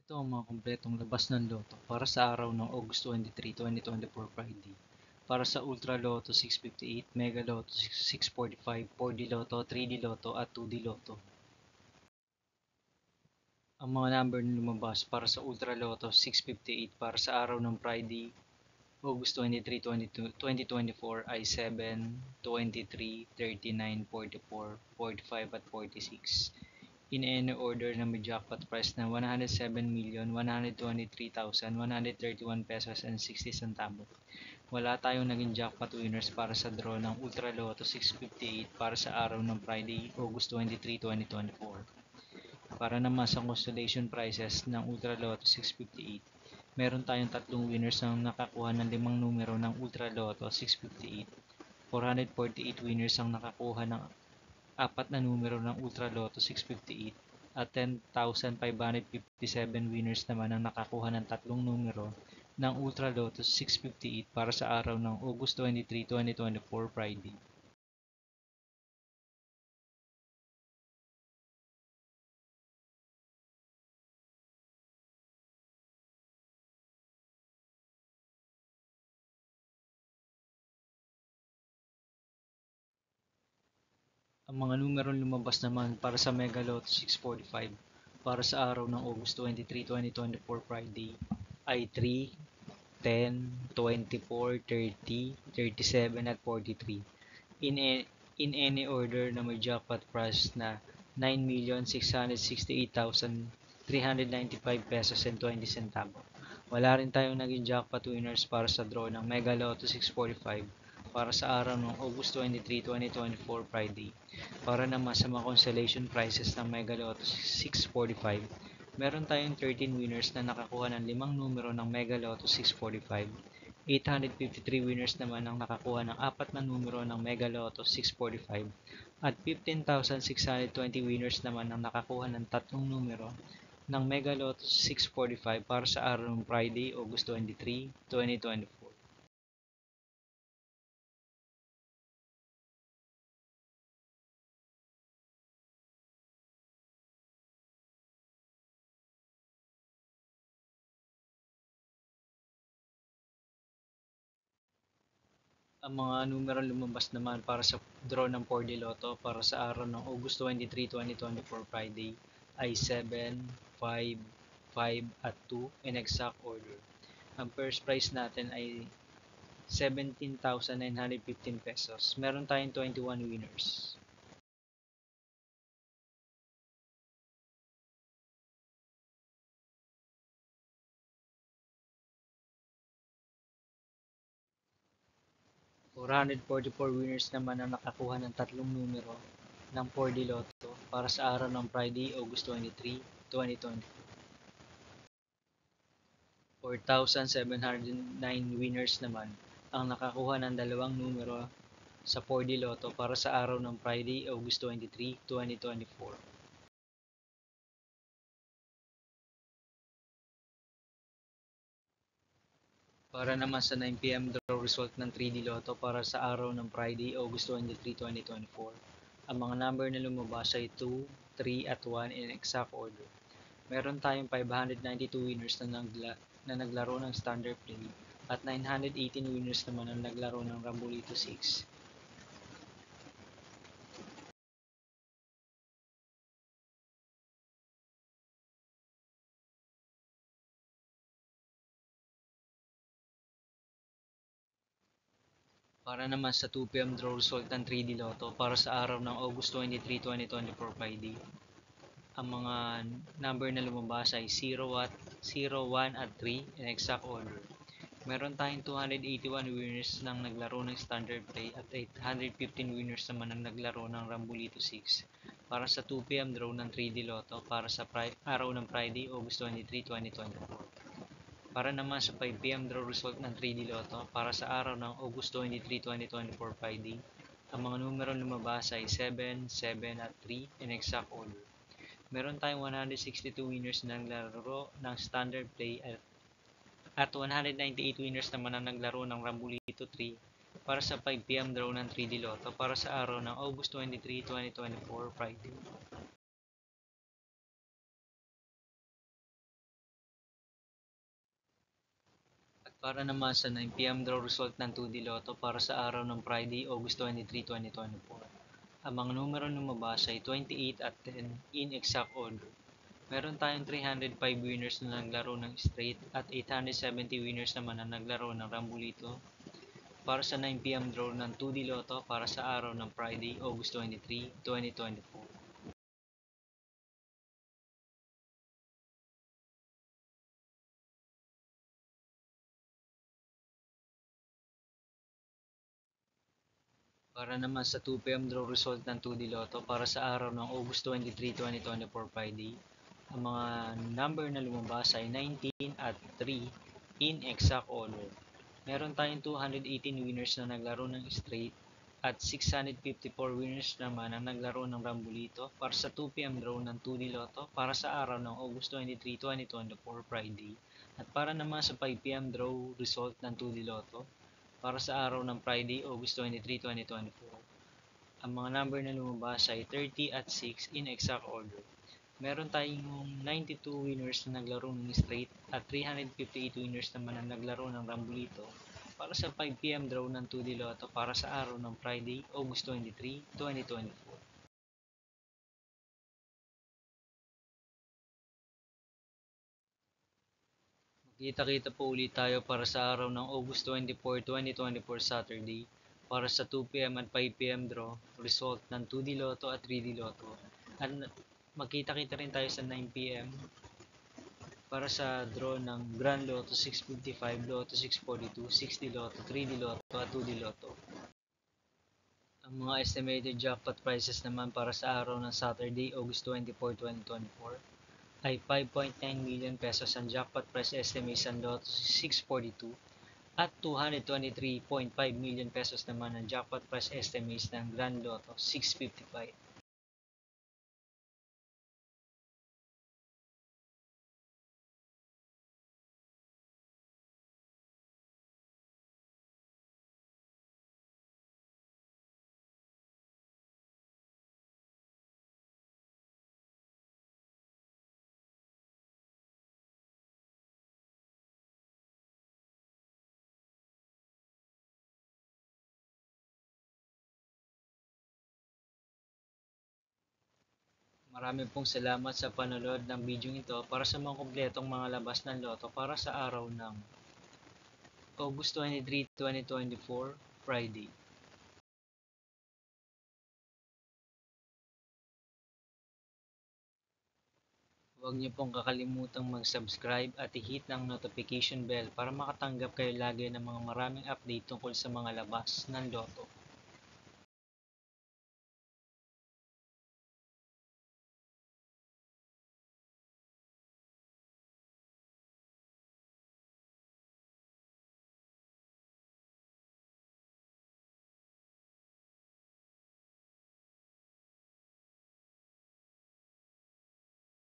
Ito ang mga kumpletong labas ng loto para sa araw ng August 23, 2024 Friday. Para sa Ultra Lotto 658, Mega Lotto 645, 4D Lotto, 3D Lotto at 2D Lotto. Ang mga number na lumabas para sa Ultra Lotto 658 para sa araw ng Friday, August 23, 2024 ay 7, 23, 39, 44, 45 at 46. In any order na may jackpot price na 107,123,131 pesos and 60 centavos. Wala tayong naging jackpot winners para sa draw ng Ultra Lotto 658 para sa araw ng Friday, August 23, 2024. Para naman sa consolation prizes ng Ultra Lotto 658, meron tayong tatlong winners ang nakakuha ng 5 numero ng Ultra Lotto 658. 448 winners ang nakakuha ng 4 na numero ng Ultra Lotto 658 at 10,557 winners naman ang nakakuha ng 3 numero ng Ultra Lotto 658 para sa araw ng August 23, 2024 Friday. Ang mga numerong lumabas naman para sa Mega Lotto 645 para sa araw ng August 23, 2024 Friday ay 3, 10, 24, 30, 37 at 43. In any order na may jackpot price na 9,668,395 pesos and 20 centavos. Wala rin tayong naging jackpot winners para sa draw ng Mega Lotto 645 para sa araw ng August 23, 2024 Friday. Para naman sa mga consolation prizes ng Mega Lotto 645, meron tayong 13 winners na nakakuha ng 5 numero ng Mega Lotto 645. 853 winners naman ang nakakuha ng 4 na numero ng Mega Lotto 645 at 15,620 winners naman ang nakakuha ng 3 numero ng Mega Lotto 645 para sa araw ng Friday, August 23, 2024. Ang mga numero lumabas naman para sa draw ng 4D Lotto para sa araw ng August 23, 2024 Friday ay 7, 5, 5 at 2 in exact order. Ang first prize natin ay 17,915 pesos. Meron tayong 21 winners. ₱444 winners naman ang nakakuha ng tatlong numero ng 4D Lotto para sa araw ng Friday, August 23, 2024. 4,709 winners naman ang nakakuha ng dalawang numero sa 4D Lotto para sa araw ng Friday, August 23, 2024. Para naman sa 9pm draw result ng 3D Lotto para sa araw ng Friday, August 23, 2024. Ang mga number na lumabas ay 2, 3 at 1 in exact order. Meron tayong 592 winners na naglaro ng standard play at 918 winners naman ang naglaro ng Rambolito 6. Para naman sa 2pm draw result ng 3D Lotto para sa araw ng August 23, 2024 Friday. Ang mga number na lumabas ay 0 at 0, 1 at 3 in exact order. Meron tayong 281 winners nang naglaro ng standard play at 815 winners naman ang naglaro ng Rambolito 6 para sa 2pm draw ng 3D Lotto para sa araw ng Friday, August 23, 2024. Para naman sa 5pm draw result ng 3D Lotto para sa araw ng August 23, 2024 Friday, ang mga numero lumabas ay 7, 7 at 3 in exact order. Meron tayong 162 winners na naglaro ng standard play at 198 winners naman ang naglaro ng Rambolito 3 para sa 5pm draw ng 3D Lotto para sa araw ng August 23, 2024 Friday. Para naman sa 9 p.m. draw result ng 2D Lotto para sa araw ng Friday, August 23, 2024. Ang mga numero lumabas ay 28 at 10 in exact order. Meron tayong 305 winners na naglaro ng straight at 870 winners naman na naglaro ng Rambolito para sa 9 p.m. draw ng 2D Lotto para sa araw ng Friday, August 23, 2024. Para naman sa 2 p.m. draw result ng 2D Lotto para sa araw ng August 23, 2024 Friday, ang mga number na lumabas ay 19 at 3 in exact order. Meron tayong 218 winners na naglaro ng straight at 654 winners naman ang naglaro ng Rambolito para sa 2 p.m. draw ng 2D Lotto para sa araw ng August 23, 2024 Friday. At para naman sa 5 p.m. draw result ng 2D Lotto para sa araw ng Friday, August 23, 2024. Ang mga number na lumabas ay 30 at 6 in exact order. Meron tayong 92 winners na naglaro ng straight at 358 winners naman na naglaro ng Rambolito para sa 5 p.m. draw ng 2D Lotto para sa araw ng Friday, August 23, 2024. Kita-kita po ulit tayo para sa araw ng August 24, 2024 Saturday para sa 2 p.m. at 5 p.m. draw result ng 2D Lotto at 3D Lotto. At magkita-kita rin tayo sa 9 p.m. para sa draw ng Grand Lotto 655, Lotto 642, 6D Lotto, 3D Lotto at 2D Lotto. Ang mga estimated jackpot prices naman para sa araw ng Saturday, August 24, 2024 ay 5.9 million pesos ang jackpot price estimate sa Lotto 642 at 223.5 million pesos naman ang jackpot price estimates ng Grand Lotto 655. Marami pong salamat sa panonood ng video ito para sa mga kumpletong mga labas ng Lotto para sa araw ng August 23, 2024, Friday. Huwag niyo pong kakalimutang mag-subscribe at i-hit ng notification bell para makatanggap kayo lagi ng mga maraming update tungkol sa mga labas ng Lotto.